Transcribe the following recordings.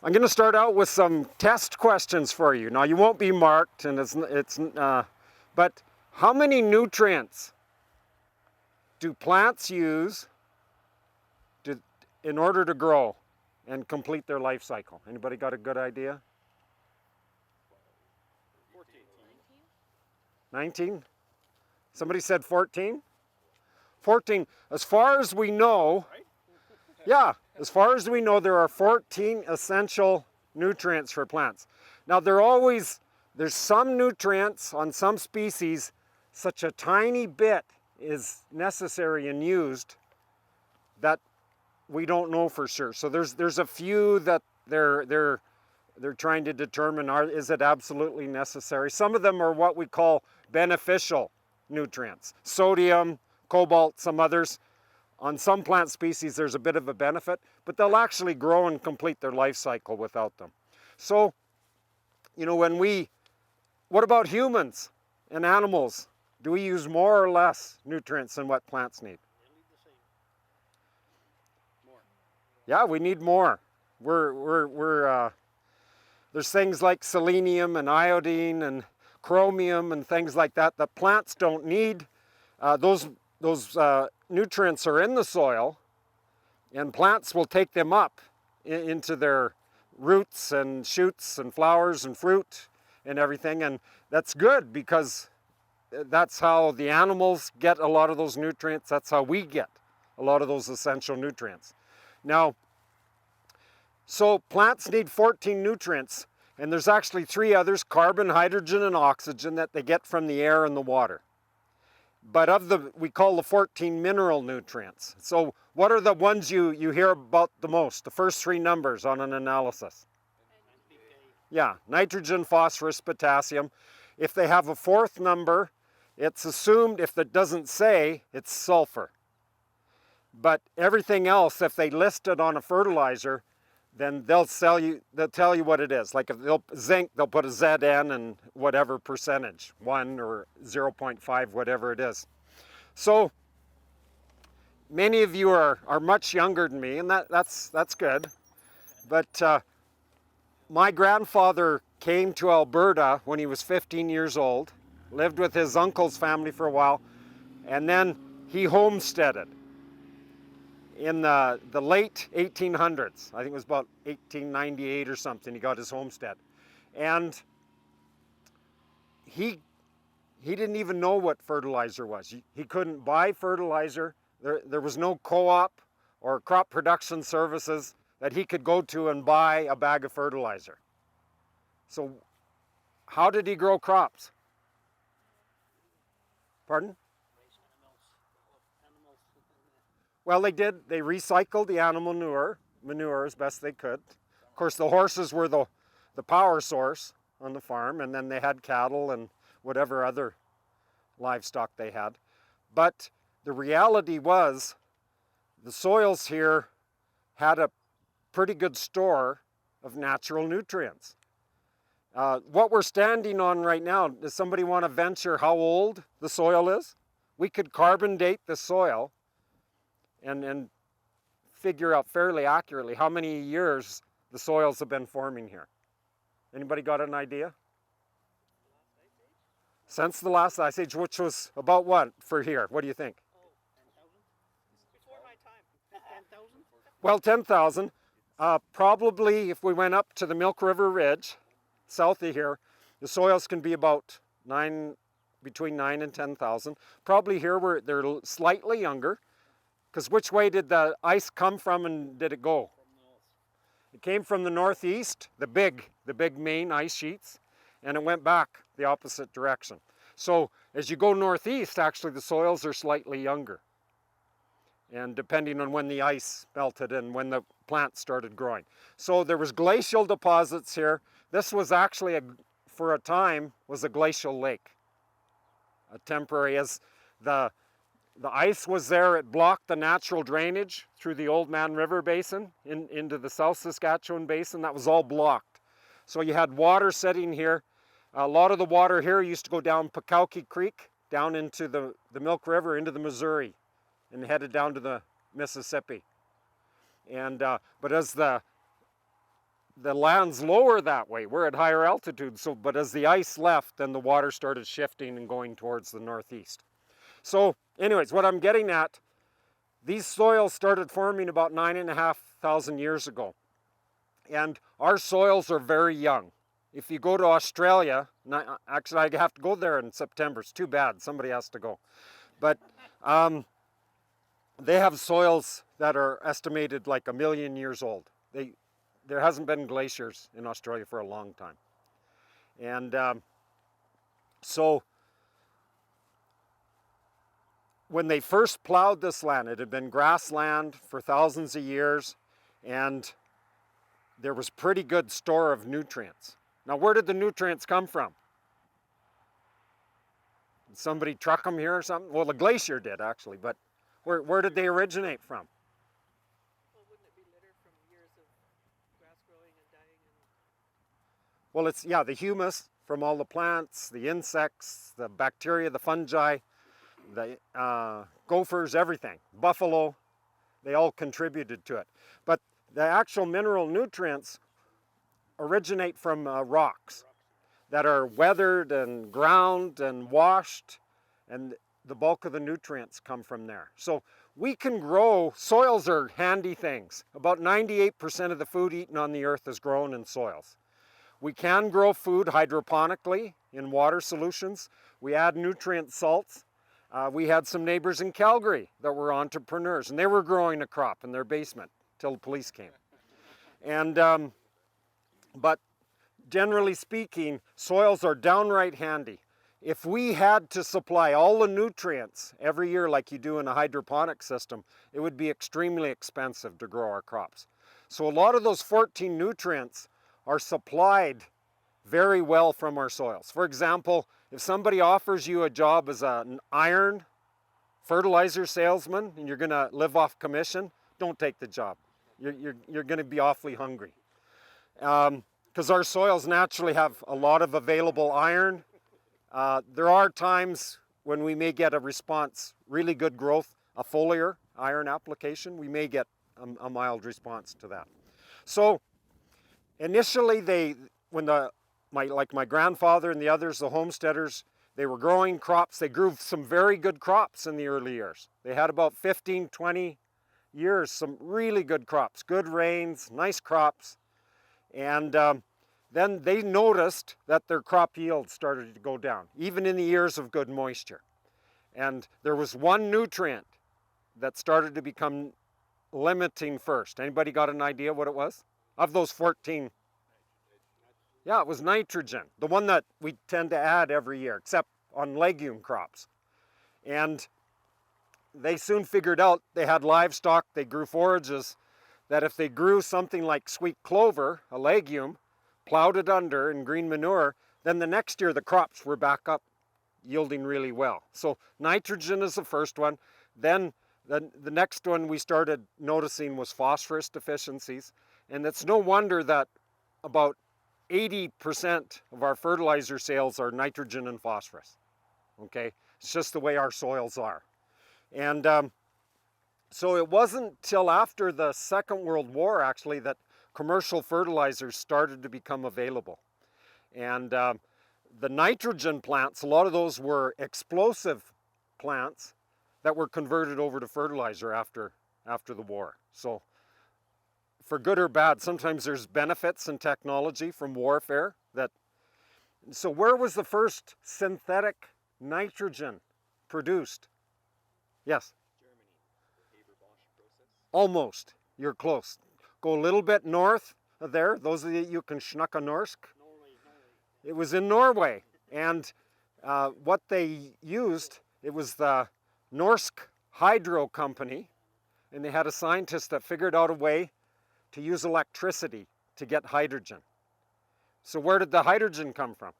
I'm going to start out with some test questions for you. Now, you won't be marked, and but how many nutrients do plants use in order to grow and complete their life cycle? Anybody got a good idea? 19? Somebody said 14? 14. As far as we know, yeah, as far as we know, there are 14 essential nutrients for plants. Now, there's some nutrients on some species, such a tiny bit is necessary and used that we don't know for sure. So there's a few that they're trying to determine, is it absolutely necessary? Some of them are what we call beneficial nutrients. Sodium, cobalt, some others. On some plant species, there's a bit of a benefit, but they'll actually grow and complete their life cycle without them. So, you know, what about humans and animals? Do we use more or less nutrients than what plants need? More. Yeah, we need more. There's things like selenium and iodine and chromium and things like that that plants don't need. Those nutrients are in the soil, and plants will take them up into their roots and shoots and flowers and fruit and everything, and that's good because that's how the animals get a lot of those nutrients. That's how we get a lot of those essential nutrients. Now, so plants need 14 nutrients, and there's actually 3 others, carbon, hydrogen, and oxygen, that they get from the air and the water. But we call the 14 mineral nutrients. So what are the ones you hear about the most? The first 3 numbers on an analysis. Yeah, nitrogen, phosphorus, potassium. If they have a 4th number, it's assumed, if it doesn't say, it's sulfur. But everything else, if they list it on a fertilizer, then they'll tell you what it is. Like if zinc, they'll put a ZN and whatever percentage, 1 or 0.5, whatever it is. So many of you are much younger than me, and that's good. But my grandfather came to Alberta when he was 15 years old, lived with his uncle's family for a while, and then he homesteaded. In the late 1800s, I think it was about 1898 or something, he got his homestead. And he didn't even know what fertilizer was. He couldn't buy fertilizer. There was no co-op or crop production services that he could go to and buy a bag of fertilizer. So how did he grow crops? Pardon? Well, they did. They recycled the animal manure as best they could. Of course, the horses were the power source on the farm, and then they had cattle and whatever other livestock they had. But the reality was the soils here had a pretty good store of natural nutrients. What we're standing on right now, does somebody want to venture how old the soil is? We could carbon date the soil and figure out fairly accurately how many years the soils have been forming here. Anybody got an idea? Since the last ice age, which was about what for here? What do you think? 10,000? Before my time. 10,000? Well, 10,000. Probably if we went up to the Milk River Ridge, south of here, the soils can be about between 9 and 10,000. Probably here they're slightly younger. Because which way did the ice come from and did it go? It came from the northeast, the big main ice sheets, and it went back the opposite direction. So as you go northeast, actually the soils are slightly younger. And depending on when the ice melted and when the plants started growing. So there was glacial deposits here. This was actually, for a time, was a glacial lake. A temporary, as the ice was there, it blocked the natural drainage through the Old Man River Basin into the South Saskatchewan Basin. That was all blocked. So you had water sitting here. A lot of the water here used to go down Pekauki Creek, down into the Milk River, into the Missouri, and headed down to the Mississippi. And but as the the land's lower that way. We're at higher altitude. So, but as the ice left, then the water started shifting and going towards the northeast. So anyways, what I'm getting at, these soils started forming about 9,500 years ago. And our soils are very young. If you go to Australia, actually I have to go there in September. It's too bad, somebody has to go. But they have soils that are estimated like 1 million years old. There hasn't been glaciers in Australia for a long time. And so when they first plowed this land, it had been grassland for thousands of years, and there was pretty good store of nutrients. Now, where did the nutrients come from? Did somebody truck them here or something? Well, the glacier did actually, but where did they originate from? Well, wouldn't it be litter from years of grass growing and dying? Well, it's, yeah, the humus from all the plants, the insects, the bacteria, the fungi, the gophers, everything, buffalo, they all contributed to it. But the actual mineral nutrients originate from rocks that are weathered and ground and washed, and the bulk of the nutrients come from there. So we can grow, soils are handy things. About 98% of the food eaten on the earth is grown in soils. We can grow food hydroponically in water solutions. We add nutrient salts. We had some neighbors in Calgary that were entrepreneurs, and they were growing a crop in their basement till the police came. And but generally speaking, soils are downright handy. If we had to supply all the nutrients every year like you do in a hydroponic system, it would be extremely expensive to grow our crops. So a lot of those 14 nutrients are supplied very well from our soils. For example, if somebody offers you a job as an iron fertilizer salesman and you're going to live off commission, don't take the job. You're going to be awfully hungry. Because our soils naturally have a lot of available iron. There are times when we may get a response, really good growth, a foliar iron application, we may get a mild response to that. So initially like my grandfather and the others, the homesteaders, they were growing crops. They grew some very good crops in the early years. They had about 15, 20 years, some really good crops, good rains, nice crops. And then they noticed that their crop yield started to go down, even in the years of good moisture. And there was one nutrient that started to become limiting first. Anybody got an idea what it was? Of those 14. Yeah, it was nitrogen, the one that we tend to add every year, except on legume crops. And they soon figured out, they had livestock, they grew forages, that if they grew something like sweet clover, a legume, plowed it under in green manure, then the next year the crops were back up yielding really well. So nitrogen is the first one. Then the next one we started noticing was phosphorus deficiencies. And it's no wonder that about 80% of our fertilizer sales are nitrogen and phosphorus. Okay, it's just the way our soils are. And so it wasn't till after the Second World War actually that commercial fertilizers started to become available. And the nitrogen plants, a lot of those were explosive plants that were converted over to fertilizer after the war. So for good or bad, sometimes there's benefits in technology from warfare. So where was the first synthetic nitrogen produced? Yes? Germany, the Haber-Bosch process. Almost. You're close. Go a little bit north of there. Those of you can schnacka Norsk. Norway. It was in Norway. And what they used, it was the Norsk Hydro Company. And they had a scientist that figured out a way to use electricity to get hydrogen. So where did the hydrogen come from?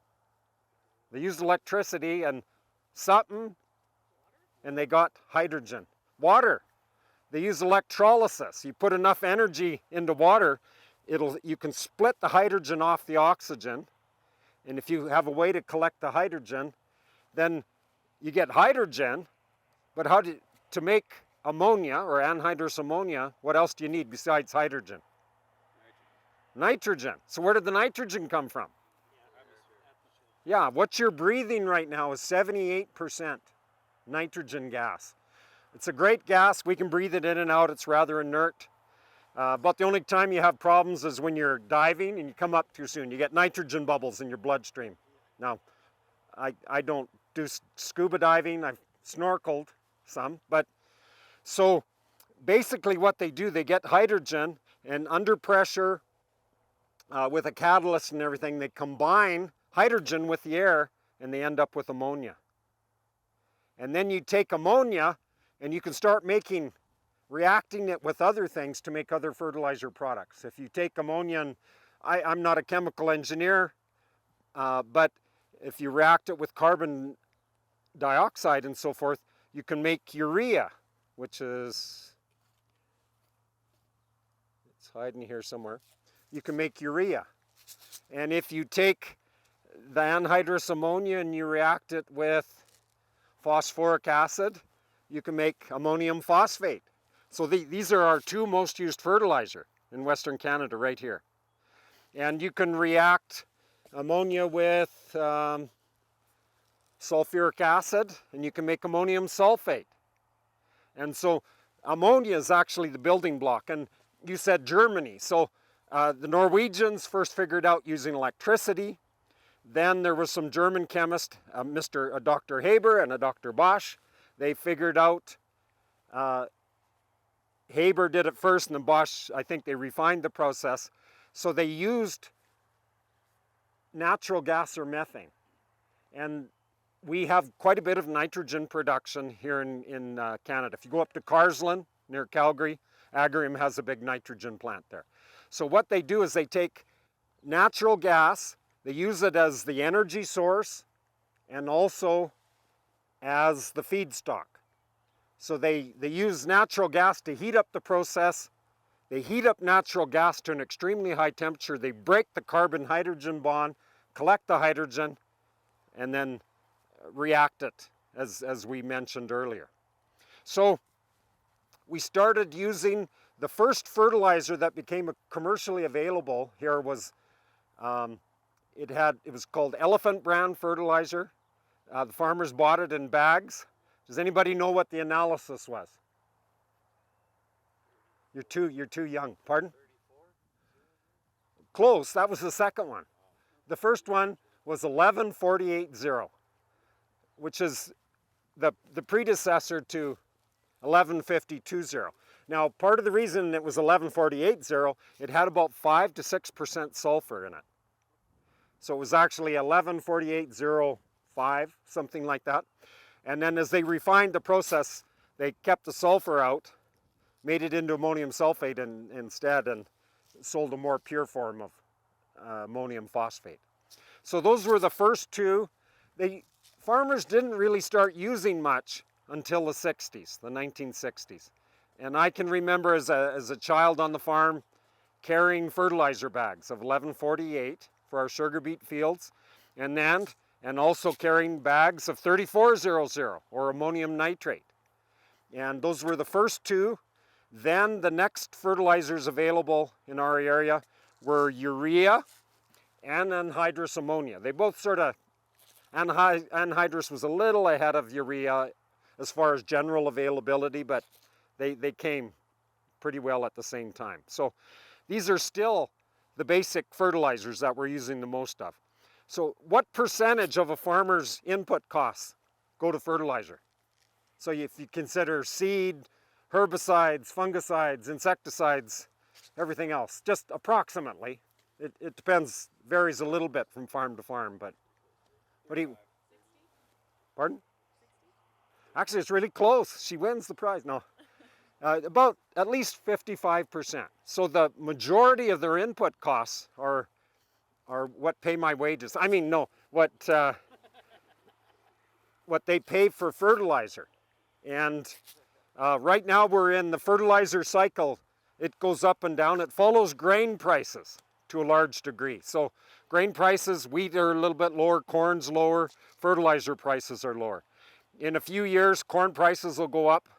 They used electricity and something, and they got hydrogen. Water. They use electrolysis. You put enough energy into water, you can split the hydrogen off the oxygen, and if you have a way to collect the hydrogen, then you get hydrogen. But to make ammonia or anhydrous ammonia, what else do you need besides hydrogen? Nitrogen. So where did the nitrogen come from? Yeah, what you're breathing right now is 78% nitrogen gas. It's a great gas. We can breathe it in and out. It's rather inert. But the only time you have problems is when you're diving and you come up too soon. You get nitrogen bubbles in your bloodstream. Now, I don't do scuba diving. I've snorkeled some. But so basically what they do, they get hydrogen, and under pressure with a catalyst and everything, they combine hydrogen with the air and they end up with ammonia. And then you take ammonia and you can start reacting it with other things to make other fertilizer products. If you take ammonia, and I'm not a chemical engineer, but if you react it with carbon dioxide and so forth, you can make urea, which is, it's hiding here somewhere. You can make urea. And if you take the anhydrous ammonia and you react it with phosphoric acid, you can make ammonium phosphate. So these are our two most used fertilizer in Western Canada right here. And you can react ammonia with sulfuric acid and you can make ammonium sulfate. And so ammonia is actually the building block. And you said Germany. So the Norwegians first figured out using electricity. Then there was some German chemist, a Dr. Haber and a Dr. Bosch. They figured out, Haber did it first and then Bosch, I think they refined the process. So they used natural gas or methane. And we have quite a bit of nitrogen production here in Canada. If you go up to Carsland near Calgary, Agrium has a big nitrogen plant there. So what they do is they take natural gas, they use it as the energy source and also as the feedstock. So they use natural gas to heat up the process. They heat up natural gas to an extremely high temperature. They break the carbon-hydrogen bond, collect the hydrogen, and then react it, as we mentioned earlier. So we started using the first fertilizer that became commercially available here was, it was called Elephant brand fertilizer. The farmers bought it in bags. Does anybody know what the analysis was? You're too young. Pardon? Close. That was the second one. The first one was 1148.0, which is the predecessor to 1152.0. Now, part of the reason it was 1148.0, it had about 5 to 6% sulfur in it. So it was actually 1148.05, something like that. And then as they refined the process, they kept the sulfur out, made it into ammonium sulfate instead, and sold a more pure form of ammonium phosphate. So those were the first two. Farmers didn't really start using much until the 60s, the 1960s. And I can remember as a child on the farm carrying fertilizer bags of 1148 for our sugar beet fields, and also carrying bags of 3400 or ammonium nitrate. And those were the first two. Then the next fertilizers available in our area were urea and anhydrous ammonia. They both sort of, anhydrous was a little ahead of urea as far as general availability, but they came pretty well at the same time. So these are still the basic fertilizers that we're using the most of. So what percentage of a farmer's input costs go to fertilizer? So if you consider seed, herbicides, fungicides, insecticides, everything else, just approximately. It depends, varies a little bit from farm to farm, but what do you, pardon? Actually, it's really close. She wins the prize. No, about at least 55%. So the majority of their input costs are what pay my wages. I mean, no, what they pay for fertilizer. And right now we're in the fertilizer cycle. It goes up and down. It follows grain prices to a large degree. So grain prices, wheat are a little bit lower, corn's lower, fertilizer prices are lower. In a few years, corn prices will go up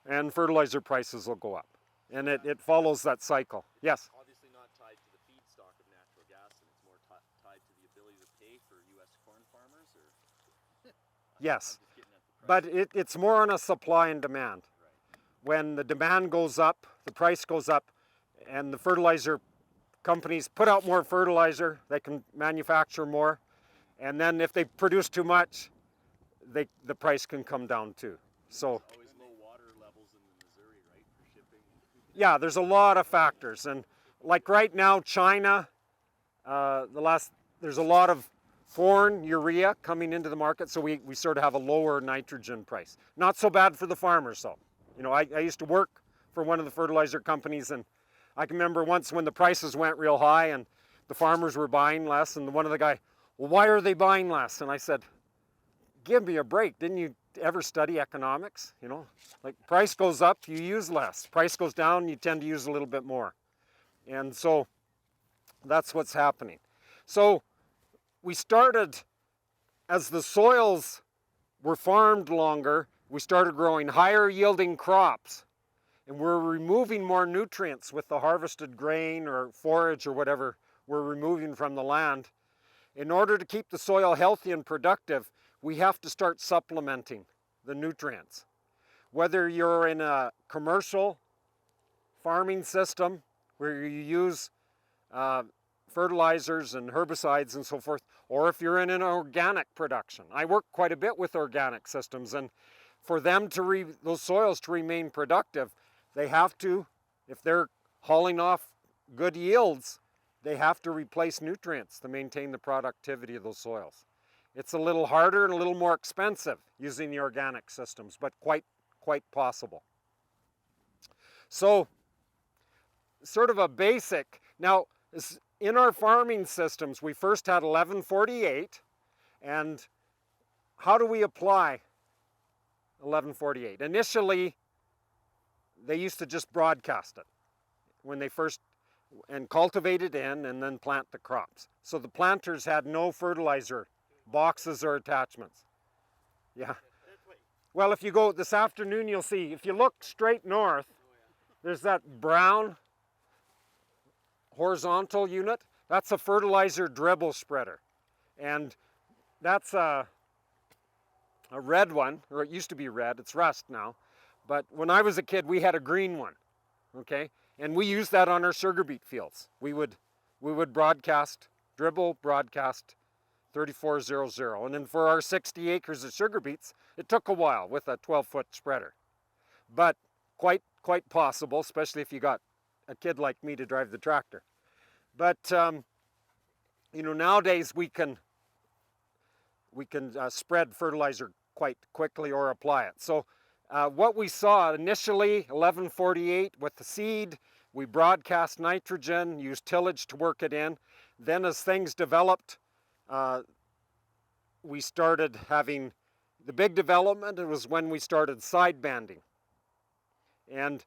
and fertilizer prices will go up. And it follows that cycle. Yes? Obviously not tied to the feed Yes, I'm just getting at the price. but it's more on a supply and demand. When the demand goes up, the price goes up, and the fertilizer companies put out more fertilizer, they can manufacture more, and then if they produce too much, the price can come down too. So Always low water levels in the Missouri, right, for shipping. yeah, there's a lot of factors, and like right now, China, there's a lot of foreign urea coming into the market, so we sort of have a lower nitrogen price. Not so bad for the farmers though. You know, I used to work for one of the fertilizer companies, and I can remember once when the prices went real high and the farmers were buying less, and one of the guy, well, why are they buying less? And I said, give me a break. Didn't you ever study economics? You know, like price goes up, you use less. Price goes down, you tend to use a little bit more. And so that's what's happening. So we started, as the soils were farmed longer, we started growing higher yielding crops, and we're removing more nutrients with the harvested grain or forage or whatever we're removing from the land. In order to keep the soil healthy and productive, we have to start supplementing the nutrients. Whether you're in a commercial farming system where you use fertilizers and herbicides and so forth, or if you're in an organic production. I work quite a bit with organic systems, and for them to those soils to remain productive, they have to, if they're hauling off good yields, they have to replace nutrients to maintain the productivity of those soils. It's a little harder and a little more expensive using the organic systems, but quite possible. So, sort of a basic, now in our farming systems, we first had 1148, and how do we apply 1148? Initially, they used to just broadcast it when they first, and cultivate it in and then plant the crops. So the planters had no fertilizer boxes or attachments. Yeah. Well, if you go this afternoon, you'll see, if you look straight north, there's that brown horizontal unit. That's a fertilizer dribble spreader. And that's a red one, or it used to be red, it's rust now. But when I was a kid, we had a green one, okay? And we used that on our sugar beet fields. We would broadcast, dribble, broadcast 3400. And then for our 60 acres of sugar beets, it took a while with a 12-foot spreader. But quite possible, especially if you got a kid like me to drive the tractor. But you know, nowadays we can spread fertilizer quite quickly or apply it. So what we saw initially, 1148 with the seed, we broadcast nitrogen, used tillage to work it in. Then as things developed, we started having the big development. It was when we started side banding. And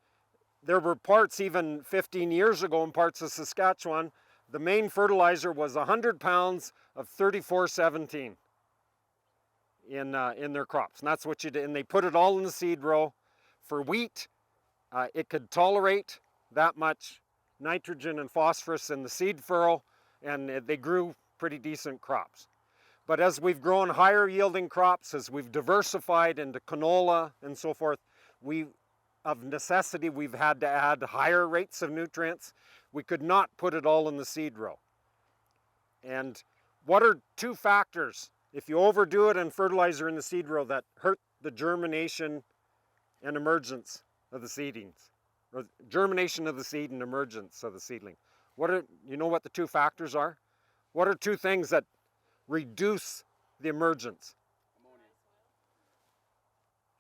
there were parts even 15 years ago in parts of Saskatchewan, the main fertilizer was 100 pounds of 3417 in their crops. And that's what you did. And they put it all in the seed row. For wheat, it could tolerate that much nitrogen and phosphorus in the seed furrow, and they grew pretty decent crops. But as we've grown higher yielding crops, as we've diversified into canola and so forth, of necessity, we've had to add higher rates of nutrients. We could not put it all in the seed row. And what are two factors, if you overdo it in fertilizer in the seed row, that hurt the germination and emergence of the seedlings? Or germination of the seed and emergence of the seedling. You know what the two factors are? What are two things that reduce the emergence?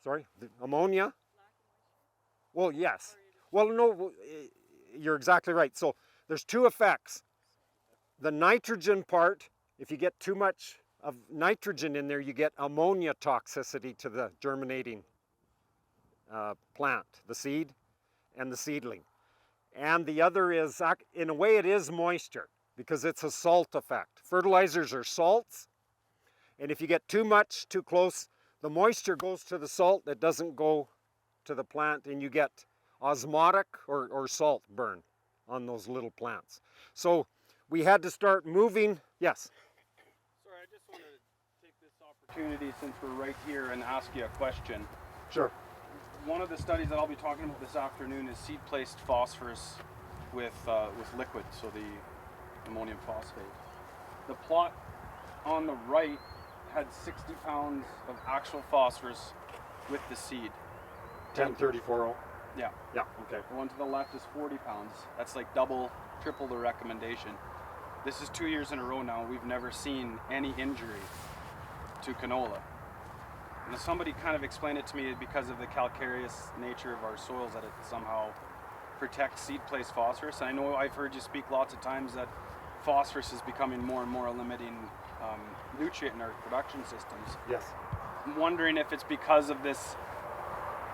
Sorry, the ammonia? Well, yes. Well, no, you're exactly right. So there's two effects. The nitrogen part, if you get too much of nitrogen in there, you get ammonia toxicity to the germinating plant, the seed and the seedling. And the other is, in a way, it is moisture, because it's a salt effect. Fertilizers are salts, and if you get too much, too close, the moisture goes to the salt, that doesn't go to the plant, and you get osmotic or salt burn on those little plants. So we had to start moving. Yes? Sorry, I just wanted to take this opportunity opportunity, since we're right here, and ask you a question. Sure. One of the studies that I'll be talking about this afternoon is seed-placed phosphorus with liquid, so the ammonium phosphate. The plot on the right had 60 pounds of actual phosphorus with the seed. 1034. Yeah. Yeah, okay. The one to the left is 40 pounds. That's like double, triple the recommendation. This is 2 years in a row now. We've never seen any injury to canola. And somebody kind of explained it to me because of the calcareous nature of our soils, that it somehow protects seed-placed phosphorus. And I know I've heard you speak lots of times that phosphorus is becoming more and more a limiting nutrient in our production systems. Yes. I'm wondering if it's because of this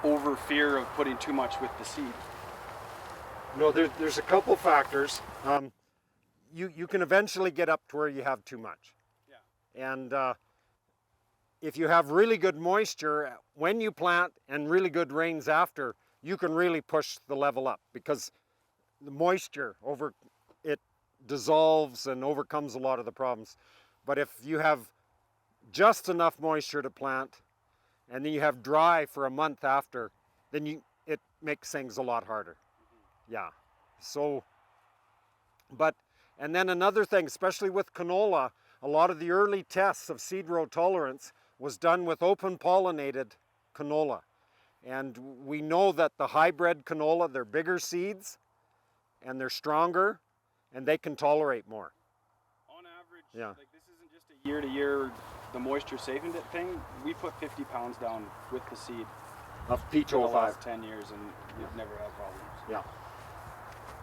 over fear of putting too much with the seed. No, there's a couple factors. You can eventually get up to where you have too much. Yeah. And if you have really good moisture when you plant and really good rains after, you can really push the level up, because the moisture it dissolves and overcomes a lot of the problems. But if you have just enough moisture to plant and then you have dry for a month after, then it makes things a lot harder. Yeah. So, and then another thing, especially with canola, a lot of the early tests of seed row tolerance was done with open pollinated canola. And we know that the hybrid canola, they're bigger seeds and they're stronger and they can tolerate more. On average, Yeah. like this isn't just a year to year, the moisture saving it thing. We put 50 pounds down with the seed Of for the P205. last 10 years, and we've never had problems. Yeah.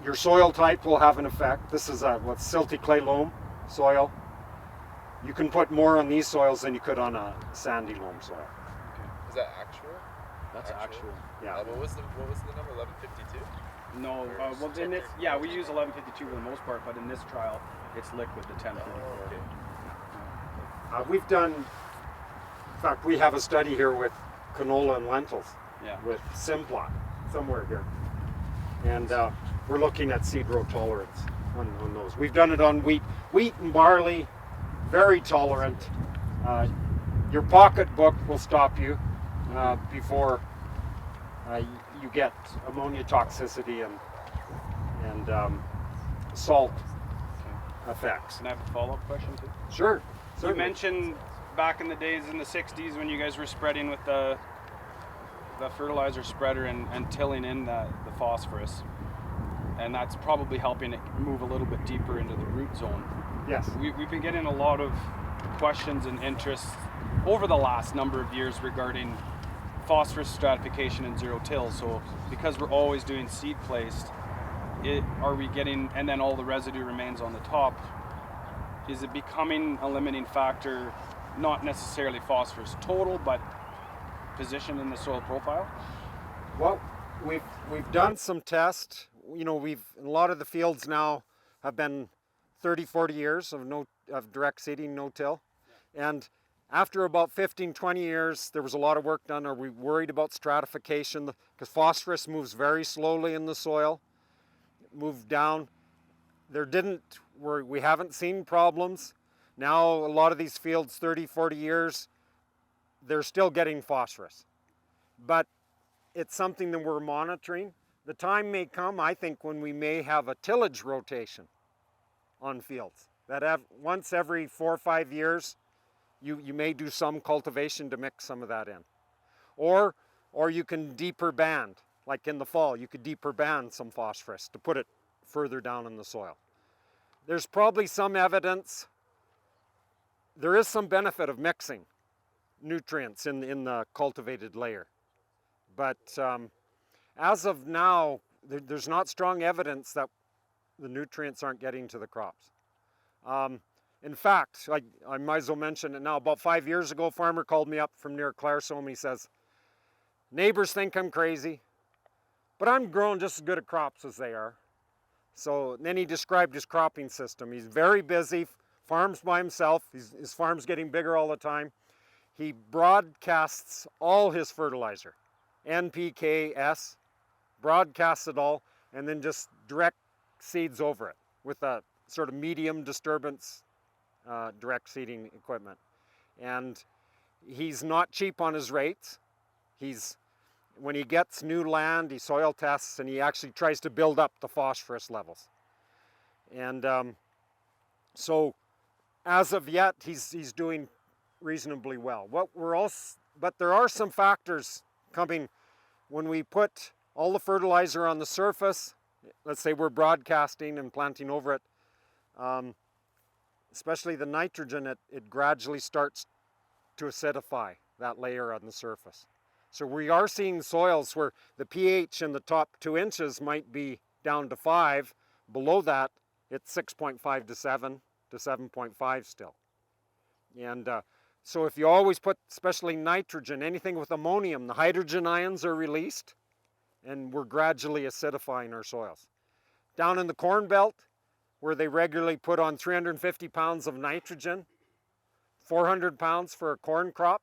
Your soil type will have an effect. This is a silty clay loam soil. You can put more on these soils than you could on a sandy loam soil. Is that actual? That's actual. Yeah. What was the number? 1152. No, well in this, yeah, we use 1152 for the most part, but in this trial, it's liquid, the 1034. Oh, okay. We've done, in fact, we have a study here with canola and lentils Yeah. with Simplot somewhere here. And we're looking at seed row tolerance on those. We've done it on wheat. Wheat and barley, very tolerant. Your pocketbook will stop you before you get ammonia toxicity and salt effects. Can I have a follow-up question too? Sure. You certainly. mentioned back in the days in the 60s when you guys were spreading with the fertilizer spreader and tilling in the phosphorus, and that's probably helping it move a little bit deeper into the root zone. Yes. We've been getting a lot of questions and interest over the last number of years regarding phosphorus stratification and zero till. So because we're always doing seed placed, are we getting, and then all the residue remains on the top, is it becoming a limiting factor, not necessarily phosphorus total, but position in the soil profile? Well, we've done some tests. You know, a lot of the fields now have been 30, 40 years of direct seeding, no-till. And after about 15, 20 years, there was a lot of work done. Are we worried about stratification? Because phosphorus moves very slowly in the soil. It moved down. We haven't seen problems. Now, a lot of these fields, 30, 40 years, they're still getting phosphorus. But it's something that we're monitoring. The time may come, I think, when we may have a tillage rotation on fields. That once every 4 or 5 years, you may do some cultivation to mix some of that in. Or you can deeper band, like in the fall, you could deeper band some phosphorus to put it further down in the soil. There's probably some evidence, there is some benefit of mixing nutrients in the cultivated layer. But as of now, there's not strong evidence that the nutrients aren't getting to the crops. In fact, I might as well mention it now. About 5 years ago, a farmer called me up from near Claresholm. He says, neighbors think I'm crazy, but I'm growing just as good at crops as they are. So then he described his cropping system. He's very busy, farms by himself. His farm's getting bigger all the time. He broadcasts all his fertilizer, NPK, S, broadcasts it all, and then just direct seeds over it with a sort of medium disturbance direct seeding equipment. And He's not cheap on his rates. When he gets new land, he soil tests and he actually tries to build up the phosphorus levels. And so as of yet, he's doing reasonably well. But there are some factors coming when we put all the fertilizer on the surface. Let's say we're broadcasting and planting over it, especially the nitrogen, it gradually starts to acidify that layer on the surface. So we are seeing soils where the pH in the top 2 inches might be down to 5. Below that, it's 6.5 to 7 to 7.5 still. And so if you always put, especially nitrogen, anything with ammonium, the hydrogen ions are released and we're gradually acidifying our soils. Down in the Corn Belt, where they regularly put on 350 pounds of nitrogen, 400 pounds for a corn crop,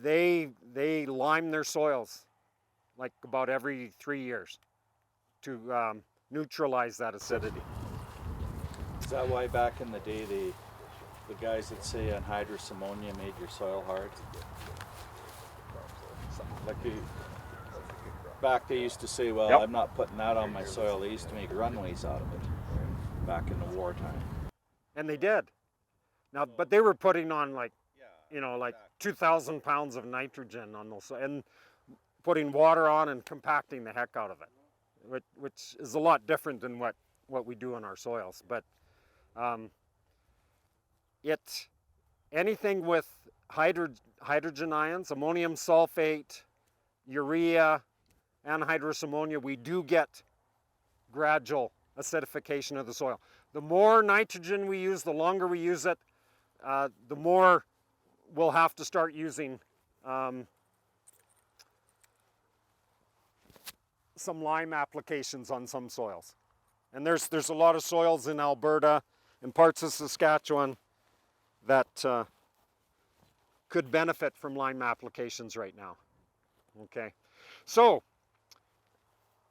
they lime their soils like about every 3 years to neutralize that acidity. Is that why back in the day the guys that say anhydrous ammonia made your soil hard? Like back they used to say, well, Yep. I'm not putting that on my soil. They used to make runways out of it back in the wartime. And they did. Now, but they were putting on like 2,000 pounds of nitrogen on those, and putting water on and compacting the heck out of it, which is a lot different than what we do in our soils. But anything with hydrogen ions, ammonium sulfate, urea, anhydrous ammonia, we do get gradual acidification of the soil. The more nitrogen we use, the longer we use it, the more we'll have to start using some lime applications on some soils. And there's a lot of soils in Alberta and parts of Saskatchewan that could benefit from lime applications right now. Okay, so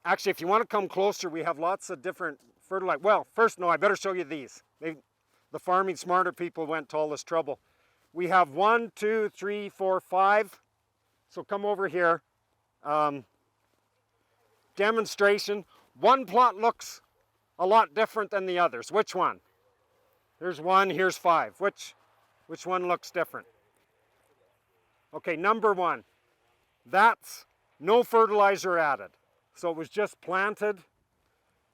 actually if you want to come closer, we have lots of different fertilizer. Well, first, no, I better show you these. The Farming Smarter people went to all this trouble. We have 1, 2, 3, 4, 5. So come over here. Demonstration. One plot looks a lot different than the others. Which one? Here's 1, here's 5. Which one looks different? Okay, number 1. That's no fertilizer added. So it was just planted.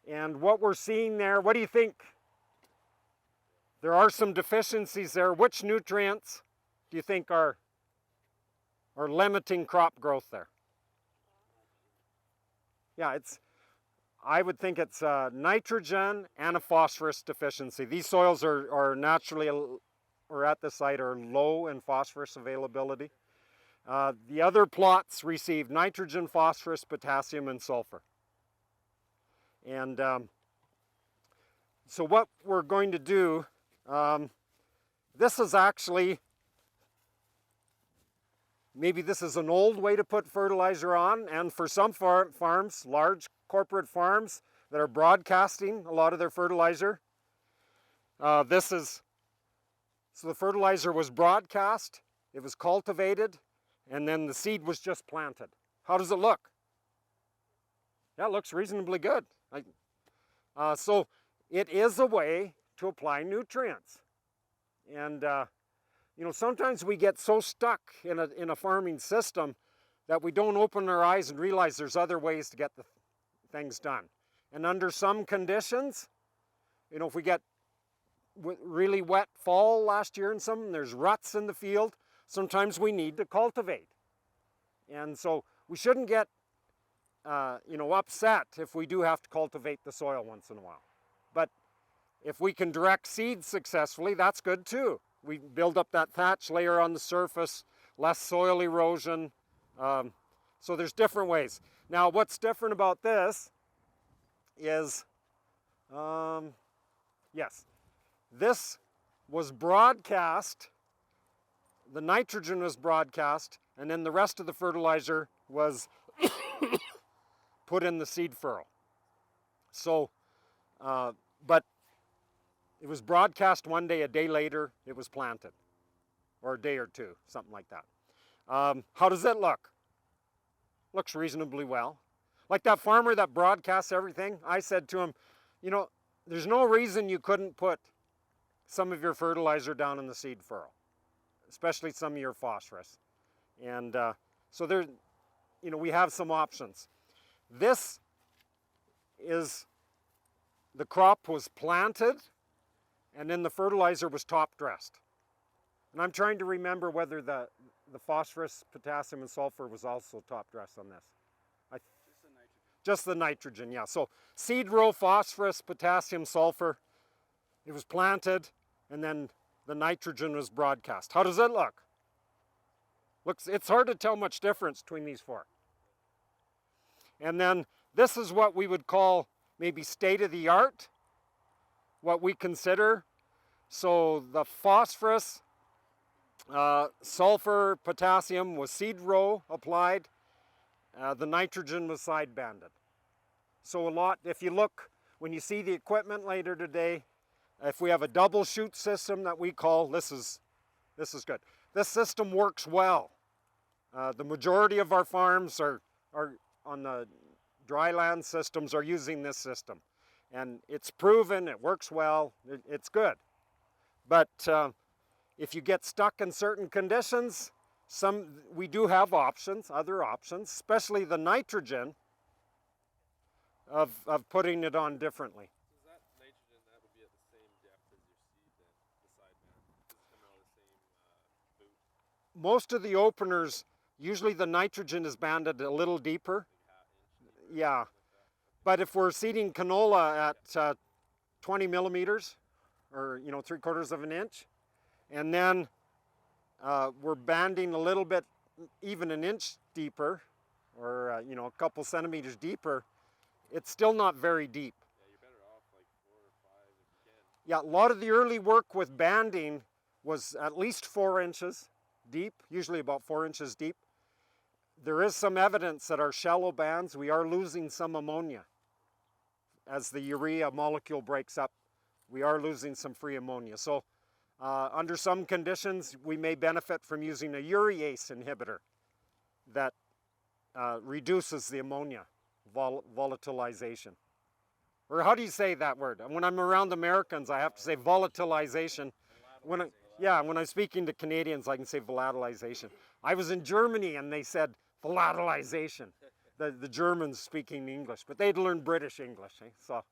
And what we're seeing there, what do you think? There are some deficiencies there. Which nutrients do you think are limiting crop growth there? Yeah, I would think it's nitrogen and a phosphorus deficiency. These soils are naturally, or at the site, are low in phosphorus availability. The other plots receive nitrogen, phosphorus, potassium, and sulfur. And so what we're going to do, this is actually, maybe this is an old way to put fertilizer on, and for some farms, large corporate farms that are broadcasting a lot of their fertilizer, so the fertilizer was broadcast, it was cultivated, and then the seed was just planted. How does it look? Yeah, it looks reasonably good. So it is a way to apply nutrients. And sometimes we get so stuck in a farming system that we don't open our eyes and realize there's other ways to get the things done. And under some conditions, if we get really wet fall last year and there's ruts in the field, sometimes we need to cultivate. And so we shouldn't get upset if we do have to cultivate the soil once in a while. But if we can direct seeds successfully, that's good too. We build up that thatch layer on the surface, less soil erosion. So there's different ways. Now what's different about this is, yes, this was broadcast, the nitrogen was broadcast, and then the rest of the fertilizer was put in the seed furrow. So, but it was broadcast one day, a day later, it was planted. or a day or two, something like that. How does it look? Looks reasonably well. Like that farmer that broadcasts everything, I said to him, you know, there's no reason you couldn't put some of your fertilizer down in the seed furrow, especially some of your phosphorus. And so there, you know, we have some options. This is, the crop was planted and then the fertilizer was top dressed. And I'm trying to remember whether the phosphorus, potassium, and sulfur was also top dressed on this. Just the nitrogen, yeah. So seed row, phosphorus, potassium, sulfur. It was planted, and then the nitrogen was broadcast. How does it look? It's hard to tell much difference between these four. And then this is what we would call maybe state-of-the-art, what we consider. So the phosphorus, sulfur, potassium was seed row applied. The nitrogen was side banded. So a lot, if you look, when you see the equipment later today, if we have a double shoot system that we call, this is good. This system works well. The majority of our farms are on the dry land systems are using this system. And it's proven, it works well, it's good. But if you get stuck in certain conditions, we do have options, other options, especially the nitrogen of putting it on differently. So is that nitrogen that would be at the same depth as your seed then, the side band? Does it come out of the same boot? Most of the openers, usually the nitrogen is banded a little deeper. Yeah, but if we're seeding canola at 20 millimeters, or 3/4 of an inch, and then we're banding a little bit, even an inch deeper, or a couple centimeters deeper, it's still not very deep. Yeah, you're better off like 4 or 5 if you can. Yeah, a lot of the early work with banding was at least 4 inches deep, usually about 4 inches deep. There is some evidence that our shallow bands, we are losing some ammonia. As the urea molecule breaks up, we are losing some free ammonia. So under some conditions, we may benefit from using a urease inhibitor that reduces the ammonia volatilization. Or how do you say that word? When I'm around Americans, I have to say volatilization. When I'm speaking to Canadians, I can say volatilization. I was in Germany and they said volatilization. The Germans speaking English, but they'd learn British English. So,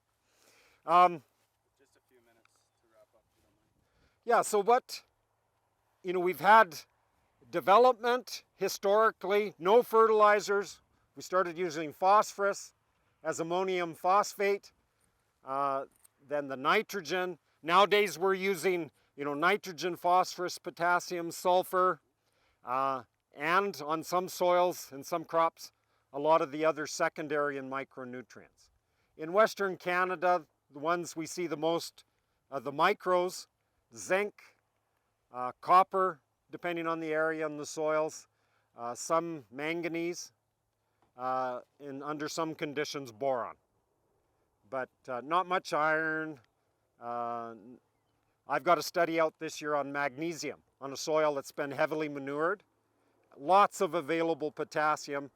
Just a few minutes to wrap up, if you don't mind. yeah, so what, we've had development historically, no fertilizers. We started using phosphorus as ammonium phosphate, then the nitrogen. Nowadays we're using, nitrogen, phosphorus, potassium, sulfur, and on some soils and some crops, a lot of the other secondary and micronutrients. In Western Canada, the ones we see the most are the micros, zinc, copper, depending on the area and the soils, some manganese, under some conditions boron. But not much iron. I've got a study out this year on magnesium, on a soil that's been heavily manured. Lots of available potassium.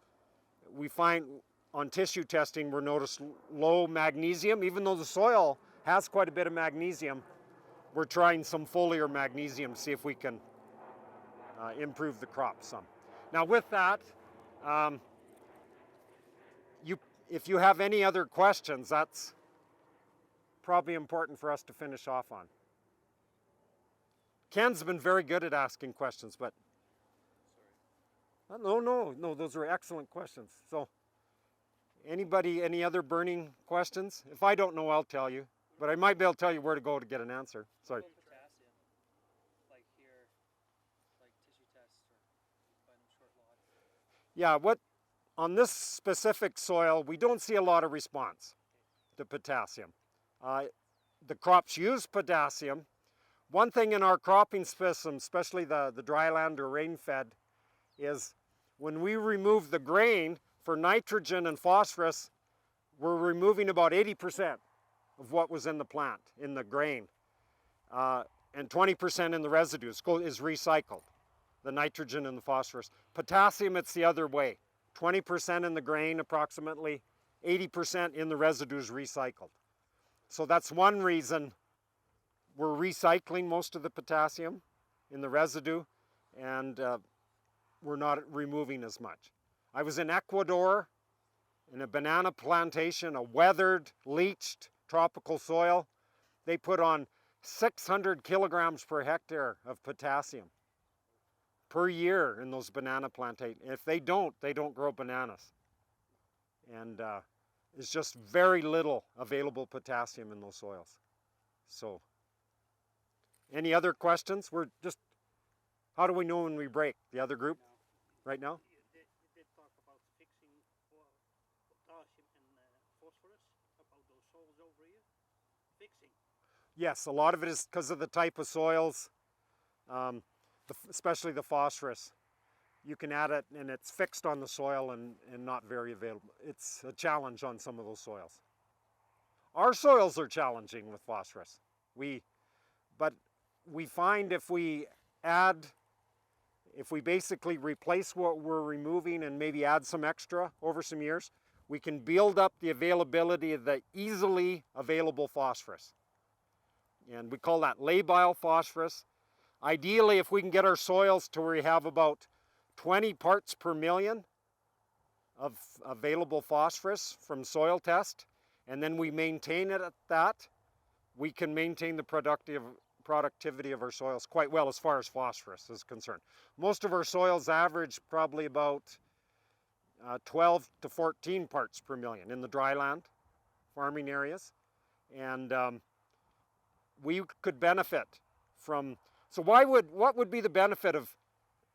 We find on tissue testing, we're noticed low magnesium. Even though the soil has quite a bit of magnesium, we're trying some foliar magnesium to see if we can improve the crop some. Now with that, if you have any other questions, that's probably important for us to finish off on. Ken's been very good at asking questions, but no, those are excellent questions. So, anybody, any other burning questions? If I don't know, I'll tell you, but I might be able to tell you where to go to get an answer. Sorry. Potassium, like here, like tissue tests, or you find them short lots. Yeah, on this specific soil, we don't see a lot of response to potassium. The crops use potassium. One thing in our cropping system, especially the dryland or rain-fed, is when we remove the grain for nitrogen and phosphorus, we're removing about 80% of what was in the plant, in the grain. and 20% in the residues is recycled, the nitrogen and the phosphorus. Potassium, it's the other way. 20% in the grain approximately, 80% in the residues recycled. So that's one reason we're recycling most of the potassium in the residue, and we're not removing as much. I was in Ecuador in a banana plantation, a weathered, leached tropical soil. They put on 600 kilograms per hectare of potassium per year in those banana plantations. If they don't grow bananas. And it's just very little available potassium in those soils. So, any other questions? How do we know when we break? The other group? Right now? You did talk about fixing potassium and phosphorus, about those soils over here. Fixing. Yes, a lot of it is because of the type of soils, especially the phosphorus. You can add it and it's fixed on the soil and not very available. It's a challenge on some of those soils. Our soils are challenging with phosphorus. But we find if we basically replace what we're removing and maybe add some extra over some years, we can build up the availability of the easily available phosphorus. And we call that labile phosphorus. Ideally, if we can get our soils to where we have about 20 parts per million of available phosphorus from soil test, and then we maintain it at that, we can maintain the productivity of our soils quite well as far as phosphorus is concerned. Most of our soils average probably about 12 to 14 parts per million in the dryland farming areas. And we could benefit from, so what would be the benefit of,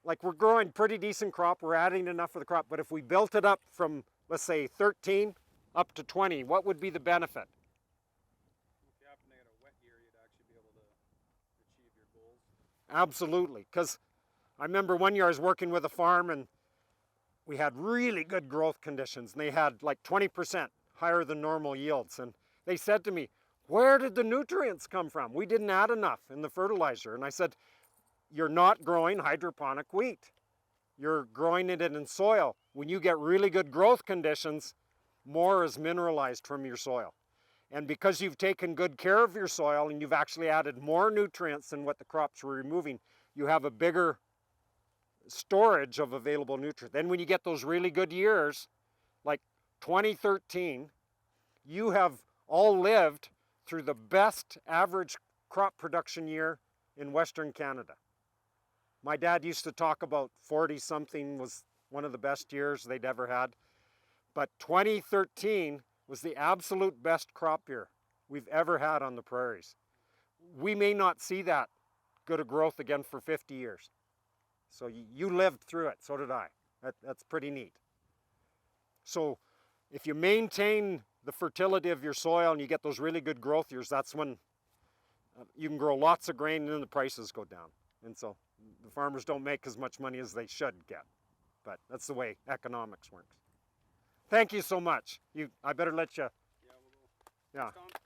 like we're growing pretty decent crop, we're adding enough of the crop, but if we built it up from, let's say 13 up to 20, what would be the benefit? If you happen to get a wet year, you'd actually be able to achieve your goals. Absolutely, because I remember one year I was working with a farm and we had really good growth conditions and they had like 20% higher than normal yields. And they said to me, where did the nutrients come from? We didn't add enough in the fertilizer. And I said, you're not growing hydroponic wheat. You're growing it in soil. When you get really good growth conditions, more is mineralized from your soil. And because you've taken good care of your soil and you've actually added more nutrients than what the crops were removing, you have a bigger storage of available nutrients. Then when you get those really good years, like 2013, you have all lived through the best average crop production year in Western Canada. My dad used to talk about 40-something was one of the best years they'd ever had. But 2013 was the absolute best crop year we've ever had on the prairies. We may not see that good a growth again for 50 years. So you lived through it, so did I. That's pretty neat. So if you maintain the fertility of your soil and you get those really good growth years, that's when you can grow lots of grain and then the prices go down. And so the farmers don't make as much money as they should get. But that's the way economics works. Thank you so much. I better let you. Yeah, we'll go. Yeah.